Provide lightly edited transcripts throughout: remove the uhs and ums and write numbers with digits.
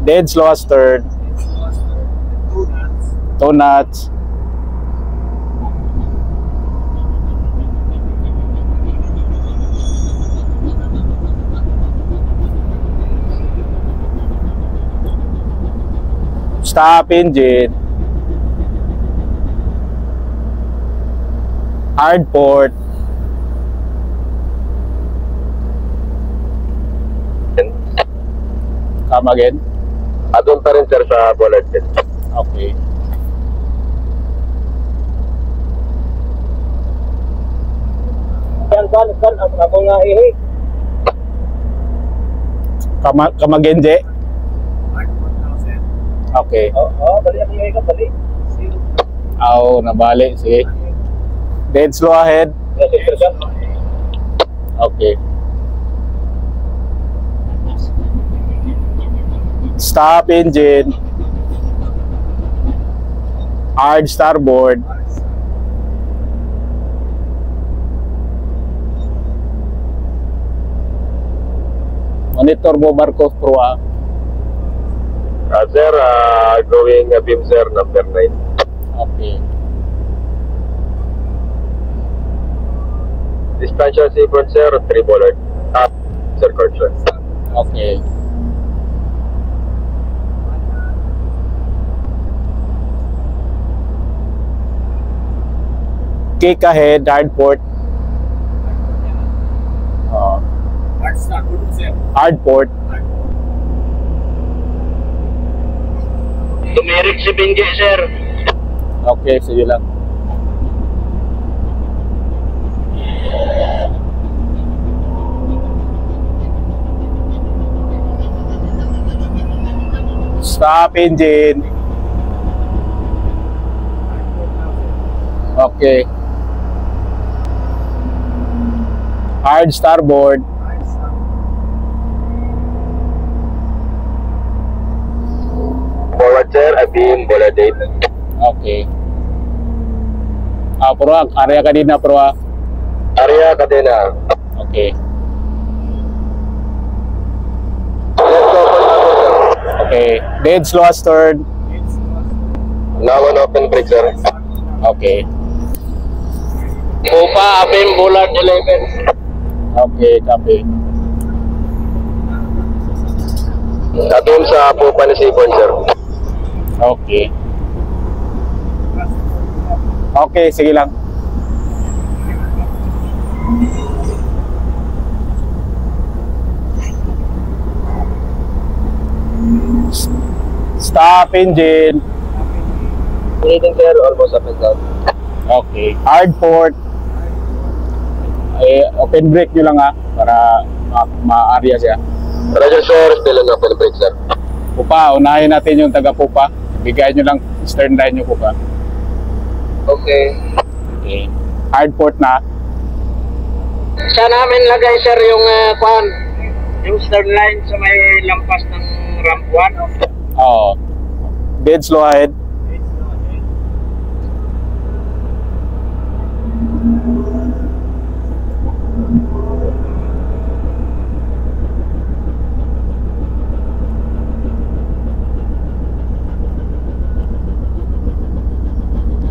Dead slow astern. 2 knots. Stop engine. Hard port. Come again? Doon pa rin sir sa bollard. Okay. Kan, ako nga ihi. Come again, Je? Okay. Bali ako ihi ka, bali. Nabali. Sige. Dead slow ahead. Okay. Stop engine. Hard starboard. Monitor mo barko proa. Sir, going beam sir, number 9. Okay. Distansya sequence sir, 3 bollard. Sir, court sir. Okay. Kick ahead, hard port. Hard port. Tumirik si Benji sir. Okay, sige lang. Stop engine. Okay. Hard starboard. Forward sir, beam, bollard 8. Okay. Pro, area kanina pro. Area kadena. Okay. Let's go for Okay. Dead slow astern. now on open brake sir. Okay. Pupa, beam, bollard 11. Okay, copy. Doon sa pupa ni sequence sir. Okay. Okay, sige lang. Stop engine. Leading sir, almost up and down. Okay. Hard port. Open brake nyo lang para ma-area siya. Roger sir, still on open brake sir. Pupa, unahin natin yung taga-pupa. Bigay nyo lang stern line nyo, pupa. Okay. Okay. Hard port na. Saan namin lagay sir yung yung stern line sa may lampas ng ramp 1? Oo. Dead slow ahead.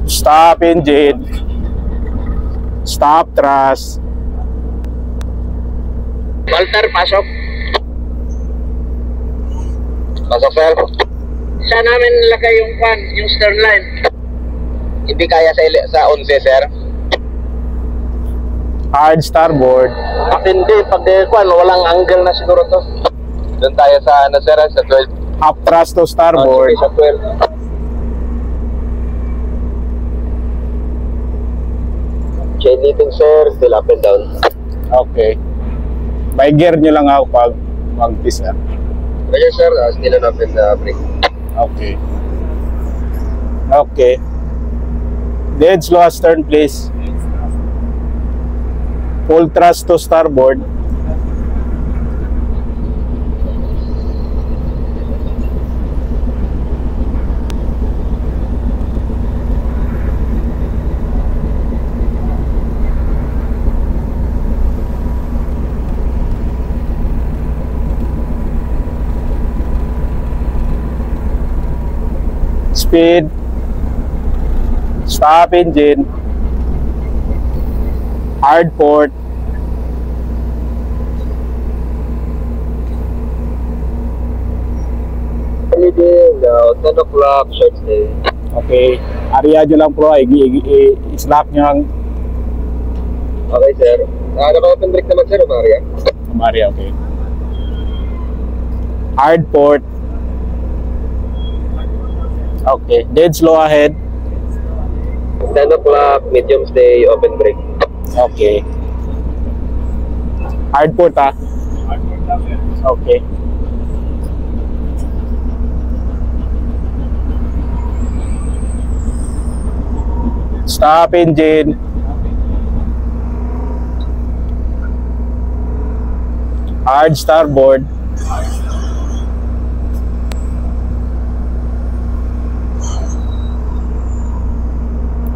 Stop engine. Stop thrust. Walter, pasok. Pasok sir. Saan namin lagay yung stern line? Hindi kaya sa 11 sir. Hard starboard. Hindi, pag walang angle na siguro to. Doon tayo sa sir, sa 12. Half thrust to starboard. Sa 12. Chain leading sir, still up and down. Okay. By gear nyo lang pag mag-pisa. Roger sir, still on open brake. Okay. Okay. Dead slow astern please. Full thrust to starboard. Speed. Stop engine. Hard port. Leading now, 10 o'clock, short stay. Okay. Area nyo lang pro. I-slap nyo ang Okay, sir. Naka-open brake naman, sir, Maria. area. Okay. Hard port. Okay. Dead slow ahead. 10 o'clock, medium stay, open brake. Okay. Hard port ah. Okay. Stop engine. Hard starboard.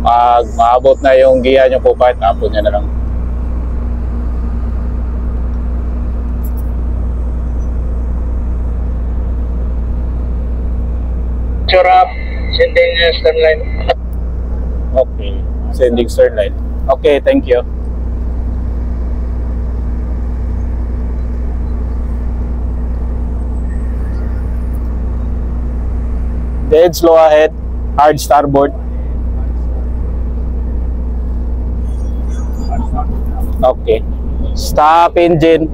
Pag maabot na yung giya nyo po pa, tapon nyo na lang. Sure up, sending stern line. Okay. Sending stern line. Okay, thank you. Dead slow ahead. Hard starboard. Okay. Stop engine.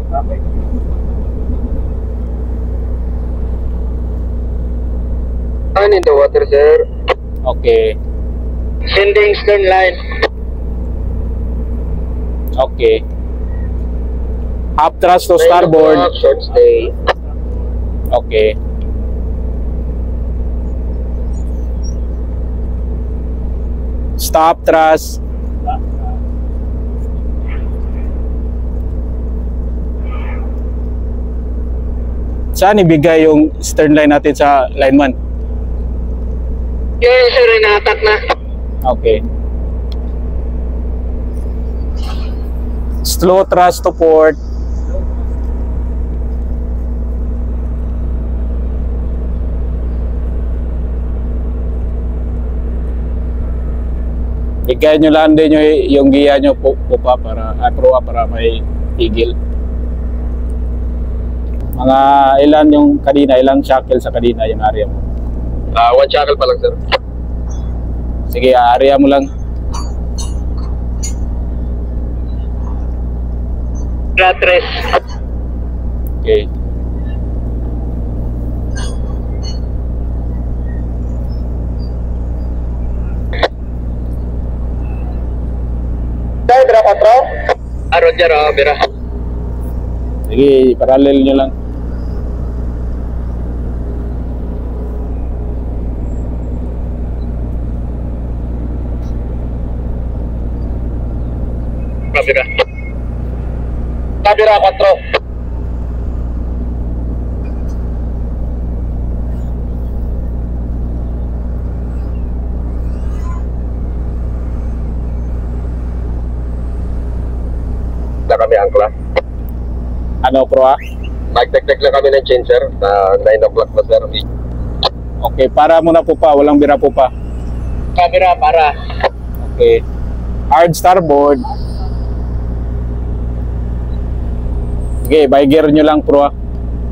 And in the water, sir. Okay. Sending stern line. Okay. Up thrust to 9 starboard. o'clock, short stay. Okay. Stop thrust. Saan ibigay yung stern line natin sa lineman? Yes, sir, inatak na. Okay. Slow thrust to port. Bigay nyo lang din yung giya nyo po pa para proa para may tigil. Mga ilan yung kanina, ilang shackle sa kanina yung area mo? One shackle pa lang, sir. Sige, area mo lang. Ratres. Okay. Sir, Bira 4? Roger, Bira. Sige, parallel nyo lang. Bira. Bira 4. Na kami angkla. Ano, proa? Nag-tek-tek lang kami ng changer na 9 o'clock na, sir. Okay, para muna po pa, walang bira po pa. Camera, para. Okay. Hard starboard. Okay, by gear nyo lang, proa.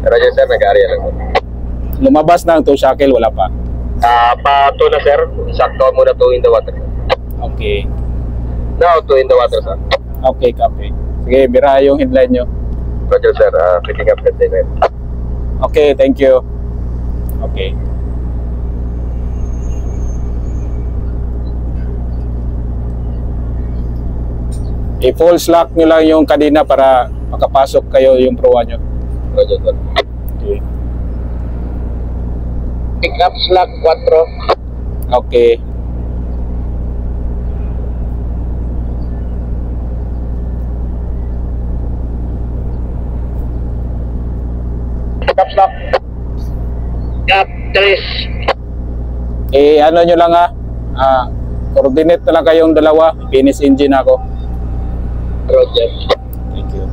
Roger, sir, nag-area lang. Lumabas na ang 2 shackle, wala pa. Pa 2 na, sir. Sakto muna 2 in the water. Okay. Now, 2 in the water, sir. Okay, copy. Sige, bira yung headline nyo. Roger, sir. Picking up container. Okay, thank you. Okay. I-full slack nyo lang yung kanina para makapasok kayo yung proa nyo. Roger, sir. Okay. Pick up slack 4. Okay. Pick up slack. Up 3. Ano nyo lang ha. Coordinate na lang kayong dalawa. Finish engine ako. Roger. Thank you.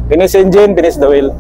Finish engine, finish the wheel.